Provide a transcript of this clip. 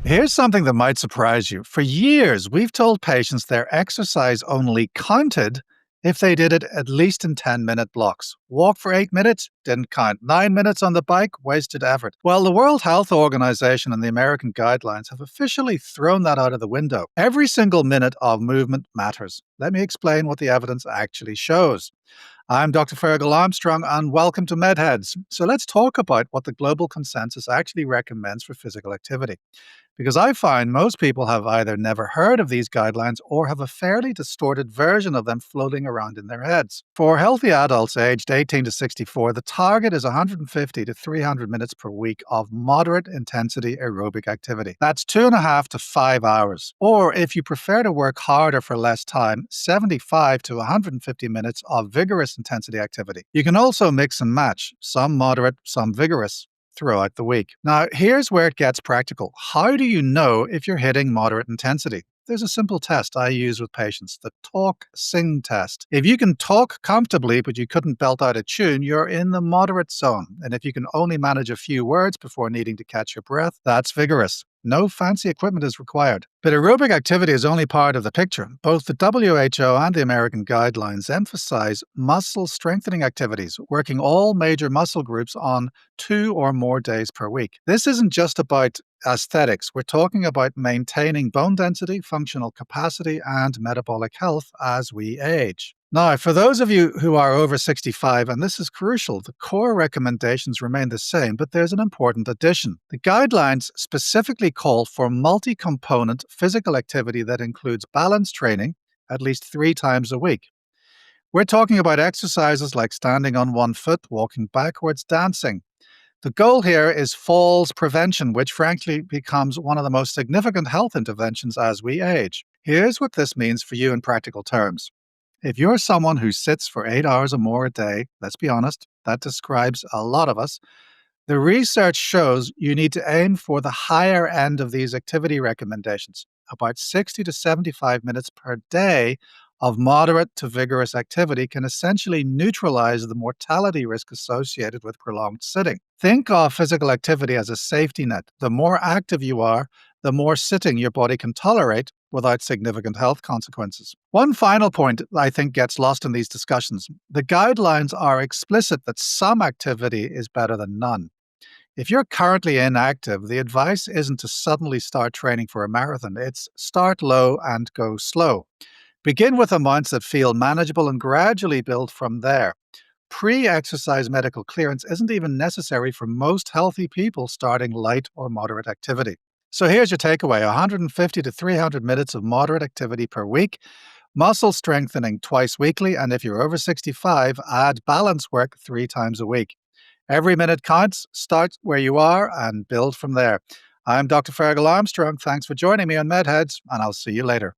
Here's something that might surprise you. For years, we've told patients their exercise only counted if they did it at least in 10-minute blocks. Walk for 8 minutes, didn't count. 9 minutes on the bike, wasted effort. Well, the World Health Organization and the American guidelines have officially thrown that out of the window. Every single minute of movement matters. Let me explain what the evidence actually shows. I'm Dr. Fergal Armstrong, and welcome to MedHeads. So let's talk about what the global consensus actually recommends for physical activity. Because I find most people have either never heard of these guidelines or have a fairly distorted version of them floating around in their heads. For healthy adults aged 18 to 64, the target is 150 to 300 minutes per week of moderate intensity aerobic activity. That's 2.5 to 5 hours. Or if you prefer to work harder for less time, 75 to 150 minutes of vigorous intensity activity. You can also mix and match, some moderate, some vigorous, throughout the week. Now, here's where it gets practical. How do you know if you're hitting moderate intensity? There's a simple test I use with patients, the talk-sing test. If you can talk comfortably but you couldn't belt out a tune, you're in the moderate zone. And if you can only manage a few words before needing to catch your breath, that's vigorous. No fancy equipment is required. But aerobic activity is only part of the picture. Both the WHO and the American guidelines emphasize muscle strengthening activities, working all major muscle groups on 2 or more days per week. This isn't just about aesthetics. We're talking about maintaining bone density, functional capacity, and metabolic health as we age. Now, for those of you who are over 65, and this is crucial, the core recommendations remain the same, but there's an important addition. The guidelines specifically call for multi-component physical activity that includes balance training at least 3 times a week. We're talking about exercises like standing on one foot, walking backwards, dancing. The goal here is falls prevention, which frankly becomes one of the most significant health interventions as we age. Here's what this means for you in practical terms. If you're someone who sits for 8 hours or more a day, let's be honest, that describes a lot of us. The research shows you need to aim for the higher end of these activity recommendations, about 60 to 75 minutes per day of moderate to vigorous activity can essentially neutralize the mortality risk associated with prolonged sitting. Think of physical activity as a safety net. The more active you are, the more sitting your body can tolerate without significant health consequences. One final point I think gets lost in these discussions. The guidelines are explicit that some activity is better than none. If you're currently inactive, the advice isn't to suddenly start training for a marathon. It's start low and go slow. Begin with amounts that feel manageable and gradually build from there. Pre-exercise medical clearance isn't even necessary for most healthy people starting light or moderate activity. So here's your takeaway: 150 to 300 minutes of moderate activity per week, muscle strengthening twice weekly, and if you're over 65, add balance work 3 times a week. Every minute counts. Start where you are and build from there. I'm Dr. Fergal Armstrong. Thanks for joining me on MedHeads, and I'll see you later.